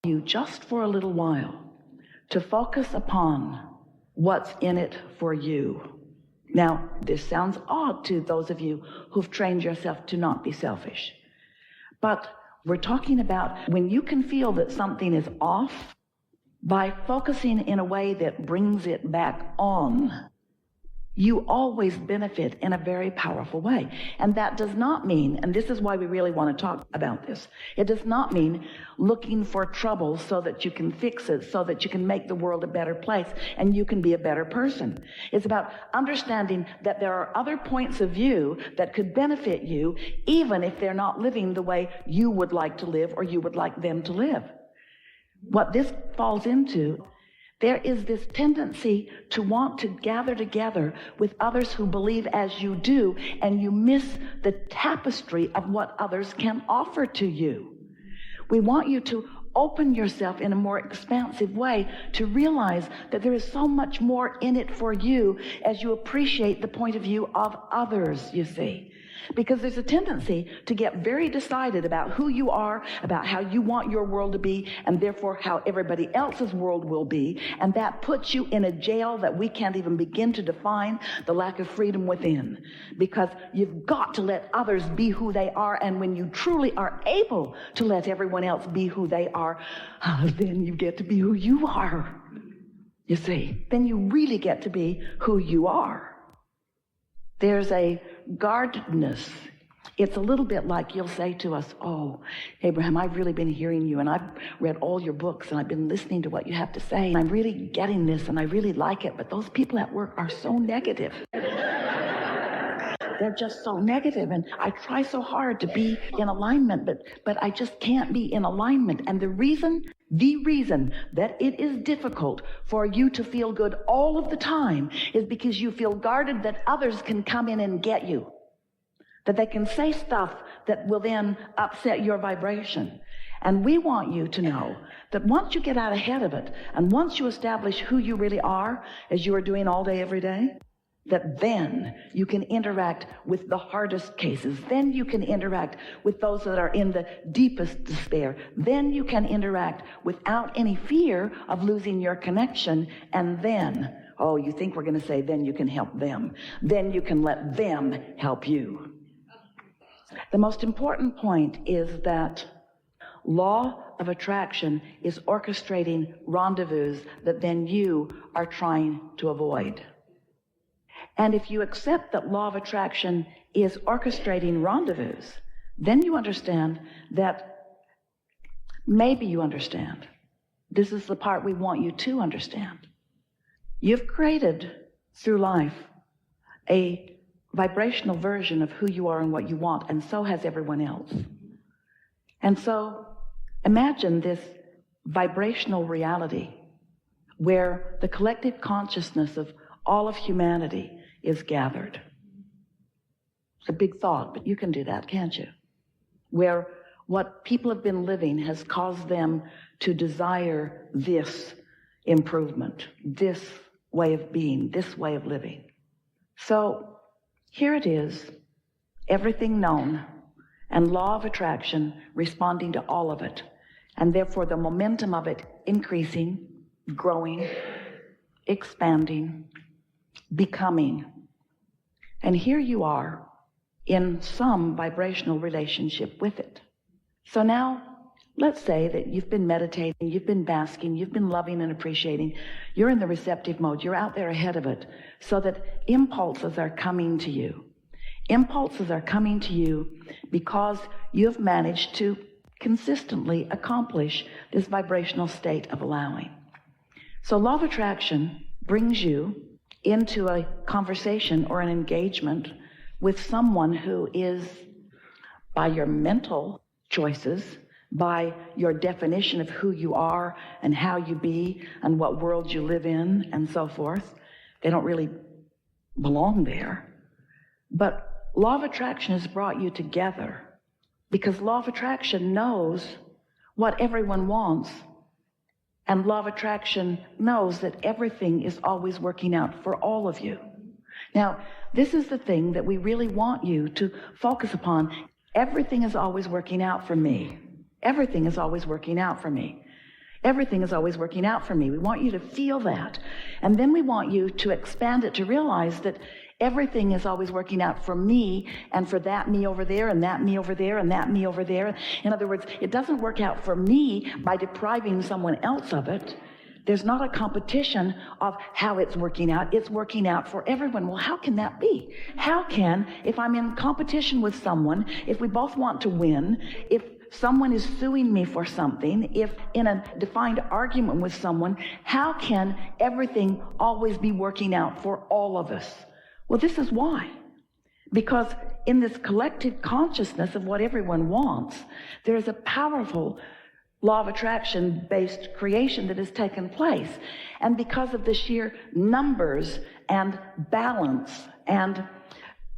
you just for a little while to focus upon what's in it for you. Now, this sounds odd to those of you who've trained yourself to not be selfish. But we're talking about when you can feel that something is off by focusing in a way that brings it back on. You always benefit in a very powerful way. And that does not mean, and this is why we really want to talk about this, it does not mean looking for trouble so that you can fix it, so that you can make the world a better place and you can be a better person. It's about understanding that there are other points of view that could benefit you, even if they're not living the way you would like to live or you would like them to live. What this falls into, there is this tendency to want to gather together with others who believe as you do, and you miss the tapestry of what others can offer to you. We want you to open yourself in a more expansive way to realize that there is so much more in it for you as you appreciate the point of view of others, you see. Because there's a tendency to get very decided about who you are, about how you want your world to be, and therefore how everybody else's world will be. And that puts you in a jail that we can't even begin to define, the lack of freedom within. Because you've got to let others be who they are, and when you truly are able to let everyone else be who they are, then you get to be who you are. You see, then you really get to be who you are. There's a guardedness. It's a little bit like you'll say to us, "Oh, Abraham, I've really been hearing you, and I've read all your books, and I've been listening to what you have to say, and I'm really getting this, and I really like it, but those people at work are so negative." They're just so negative, and I try so hard to be in alignment, but I just can't be in alignment. And the reason that it is difficult for you to feel good all of the time is because you feel guarded that others can come in and get you, that they can say stuff that will then upset your vibration. And we want you to know that once you get out ahead of it, and once you establish who you really are, as you are doing all day, every day, that then you can interact with the hardest cases. Then you can interact with those that are in the deepest despair. Then you can interact without any fear of losing your connection. And then, oh, you think we're going to say, then you can help them. Then you can let them help you. The most important point is that law of attraction is orchestrating rendezvous that then you are trying to avoid. And if you accept that law of attraction is orchestrating rendezvous, then you understand that, maybe you understand. This is the part we want you to understand. You've created through life a vibrational version of who you are and what you want, and so has everyone else. And so imagine this vibrational reality where the collective consciousness of all of humanity is gathered. It's a big thought, but you can do that, can't you? Where what people have been living has caused them to desire this improvement, this way of being, this way of living. So here it is, everything known, and law of attraction responding to all of it, and therefore the momentum of it increasing, growing, expanding, becoming. And here you are in some vibrational relationship with it. So now, let's say that you've been meditating, you've been basking, you've been loving and appreciating, you're in the receptive mode, you're out there ahead of it, so that impulses are coming to you. Impulses are coming to you because you've managed to consistently accomplish this vibrational state of allowing. So law of attraction brings you into a conversation or an engagement with someone who is, by your mental choices, by your definition of who you are and how you be and what world you live in and so forth, they don't really belong there. But law of attraction has brought you together because law of attraction knows what everyone wants. And law of attraction knows that everything is always working out for all of you. Now, this is the thing that we really want you to focus upon. Everything is always working out for me. Everything is always working out for me. Everything is always working out for me. We want you to feel that. And then we want you to expand it to realize that everything is always working out for me and for that me over there and that me over there and that me over there. In other words, it doesn't work out for me by depriving someone else of it. There's not a competition of how it's working out. It's working out for everyone. Well, how can that be? How can, if I'm in competition with someone, if we both want to win, if someone is suing me for something, if in a defined argument with someone, how can everything always be working out for all of us? Well, this is why. Because in this collective consciousness of what everyone wants, there's a powerful law of attraction-based creation that has taken place. And because of the sheer numbers and balance and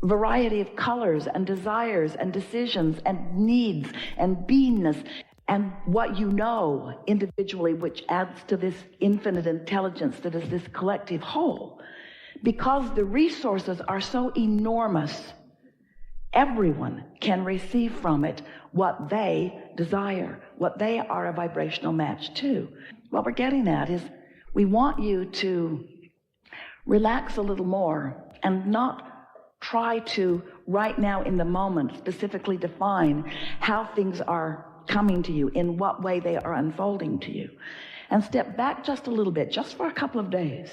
variety of colors and desires and decisions and needs and beingness and what you know individually, which adds to this infinite intelligence that is this collective whole, because the resources are so enormous, everyone can receive from it what they desire, what they are a vibrational match to. What we're getting at is we want you to relax a little more and not try to, right now in the moment, specifically define how things are coming to you, in what way they are unfolding to you. And step back just a little bit, just for a couple of days,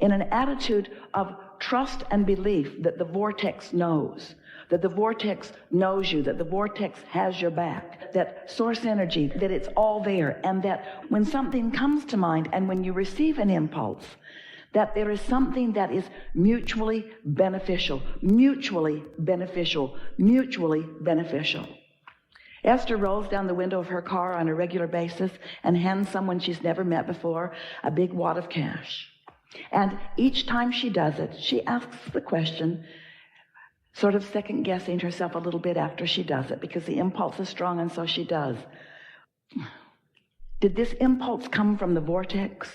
in an attitude of trust and belief that the vortex knows, that the vortex knows you, that the vortex has your back, that source energy, that it's all there, and that when something comes to mind and when you receive an impulse, that there is something that is mutually beneficial, mutually beneficial, mutually beneficial. Esther rolls down the window of her car on a regular basis and hands someone she's never met before a big wad of cash. And each time she does it, she asks the question, sort of second-guessing herself a little bit after she does it, because the impulse is strong, and so she does. Did this impulse come from the vortex?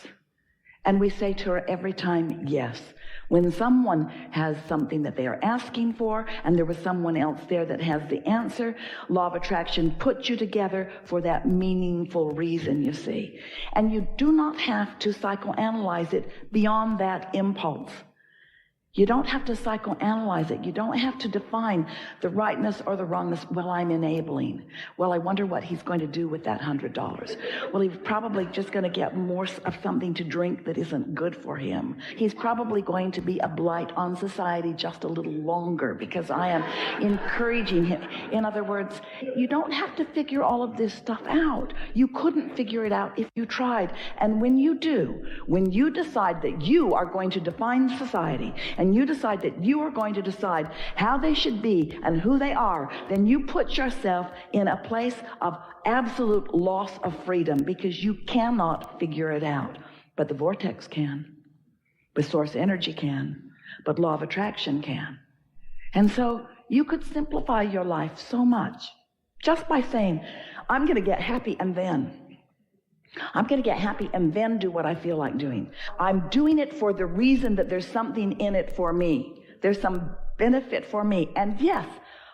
And we say to her every time, yes. When someone has something that they are asking for, and there was someone else there that has the answer, law of attraction puts you together for that meaningful reason, you see. And you do not have to psychoanalyze it beyond that impulse. You don't have to psychoanalyze it. You don't have to define the rightness or the wrongness. Well, I'm enabling. Well, I wonder what he's going to do with that $100. Well, he's probably just going to get more of something to drink that isn't good for him. He's probably going to be a blight on society just a little longer because I am encouraging him. In other words, you don't have to figure all of this stuff out. You couldn't figure it out if you tried. And when you do, when you decide that you are going to define society, and you decide that you are going to decide how they should be and who they are, then you put yourself in a place of absolute loss of freedom, because you cannot figure it out. But the vortex can. But source energy can. But law of attraction can. And so you could simplify your life so much just by saying, I'm going to get happy and then. I'm going to get happy and then do what I feel like doing. I'm doing it for the reason that there's something in it for me. There's some benefit for me. And yes,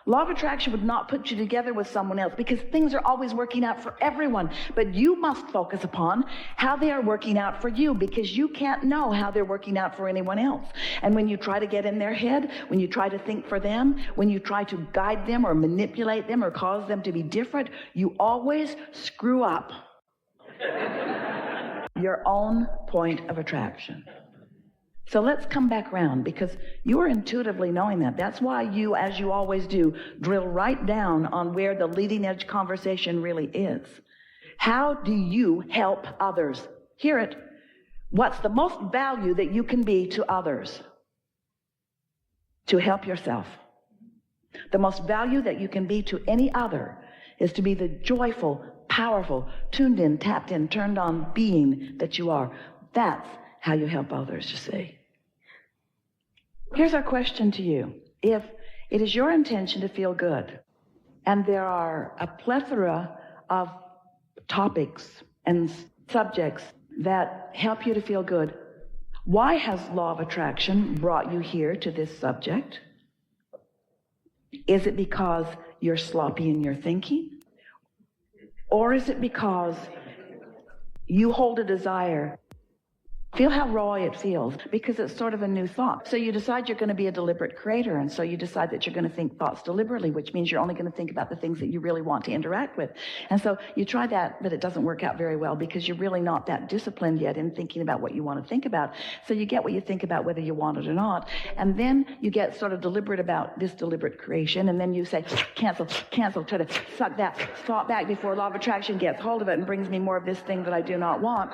law of attraction would not put you together with someone else, because things are always working out for everyone. But you must focus upon how they are working out for you, because you can't know how they're working out for anyone else. And when you try to get in their head, when you try to think for them, when you try to guide them or manipulate them or cause them to be different, you always screw up your own point of attraction. So let's come back around, because you are intuitively knowing that. That's why you, as you always do, drill right down on where the leading edge conversation really is. How do you help others? Hear it. What's the most value that you can be to others? To help yourself. The most value that you can be to any other is to be the joyful, powerful, tuned in, tapped in, turned on being that you are. That's how you help others, you see. Here's our question to you. If it is your intention to feel good, and there are a plethora of topics and subjects that help you to feel good, why has law of attraction brought you here to this subject? Is it because you're sloppy in your thinking? Or is it because You hold a desire. Feel how raw it feels, because it's sort of a new thought. So you decide you're going to be a deliberate creator, and so you decide that you're going to think thoughts deliberately, which means you're only going to think about the things that you really want to interact with. And so you try that, but it doesn't work out very well because you're really not that disciplined yet in thinking about what you want to think about. So you get what you think about whether you want it or not. And then you get sort of deliberate about this deliberate creation, and then you say, cancel, try to suck that thought back before law of attraction gets hold of it and brings me more of this thing that I do not want.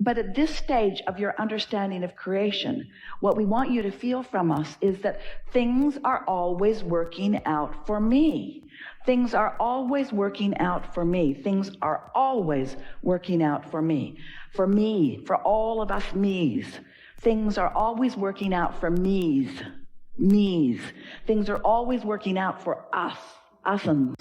But at this stage of your understanding of creation, what we want you to feel from us is that things are always working out for me. Things are always working out for me. Things are always working out for me. For me, for all of us me's. Things are always working out for me's. Things are always working out for us, us'uns.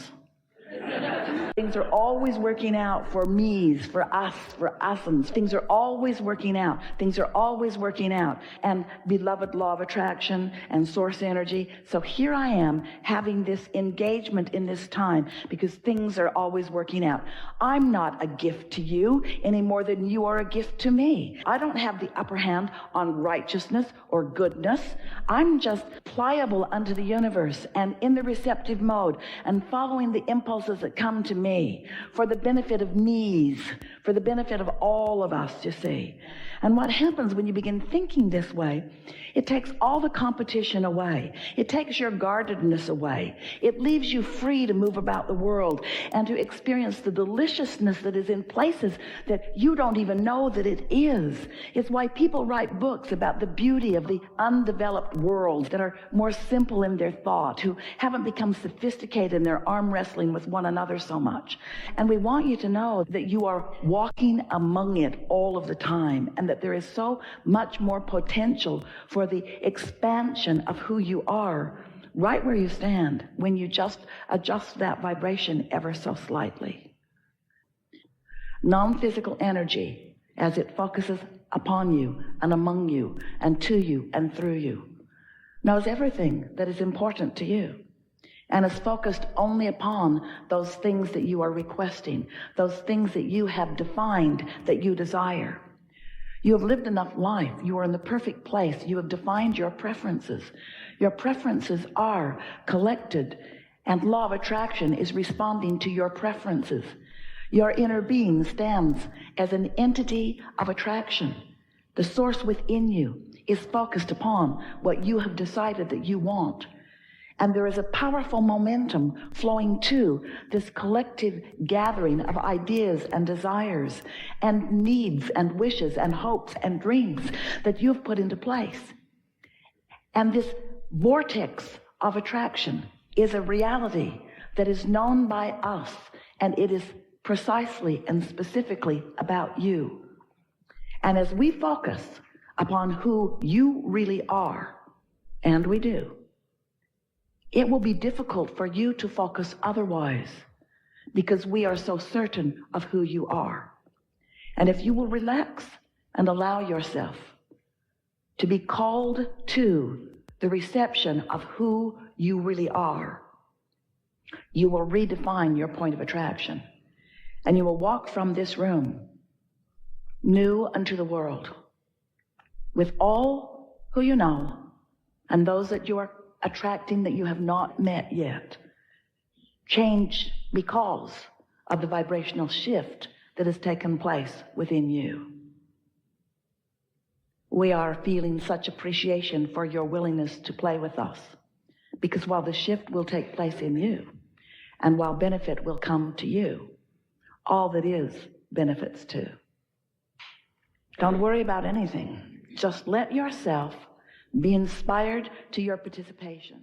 Things are always working out for me's, for us, for us'uns. Things are always working out. Things are always working out. And beloved law of attraction and source energy. So here I am having this engagement in this time because things are always working out. I'm not a gift to you any more than you are a gift to me. I don't have the upper hand on righteousness or goodness. I'm just pliable unto the universe and in the receptive mode and following the impulses that come to me for the benefit of me's, for the benefit of all of us, you see. And what happens when you begin thinking this way, it takes all the competition away. It takes your guardedness away. It leaves you free to move about the world and to experience the deliciousness that is in places that you don't even know that it is. It's why people write books about the beauty of the undeveloped worlds that are more simple in their thought, who haven't become sophisticated in their arm wrestling with one another so much. And we want you to know that you are walking among it all of the time, and that there is so much more potential for the expansion of who you are right where you stand when you just adjust that vibration ever so slightly. Non-physical energy, as it focuses upon you and among you and to you and through you, knows everything that is important to you and is focused only upon those things that you are requesting, those things that you have defined that you desire. You have lived enough life. You are in the perfect place. You have defined your preferences. Your preferences are collected, and law of attraction is responding to your preferences. Your inner being stands as an entity of attraction. The source within you is focused upon what you have decided that you want. And there is a powerful momentum flowing to this collective gathering of ideas and desires and needs and wishes and hopes and dreams that you've put into place. And this vortex of attraction is a reality that is known by us, and it is precisely and specifically about you. And as we focus upon who you really are, and we do, it will be difficult for you to focus otherwise because we are so certain of who you are. And if you will relax and allow yourself to be called to the reception of who you really are, you will redefine your point of attraction. And you will walk from this room new unto the world with all who you know and those that you are attracting that you have not met yet, changed because of the vibrational shift that has taken place within you. We are feeling such appreciation for your willingness to play with us, because while the shift will take place in you, and while benefit will come to you, all that is benefits too. Don't worry about anything. Just let yourself be inspired to your participation.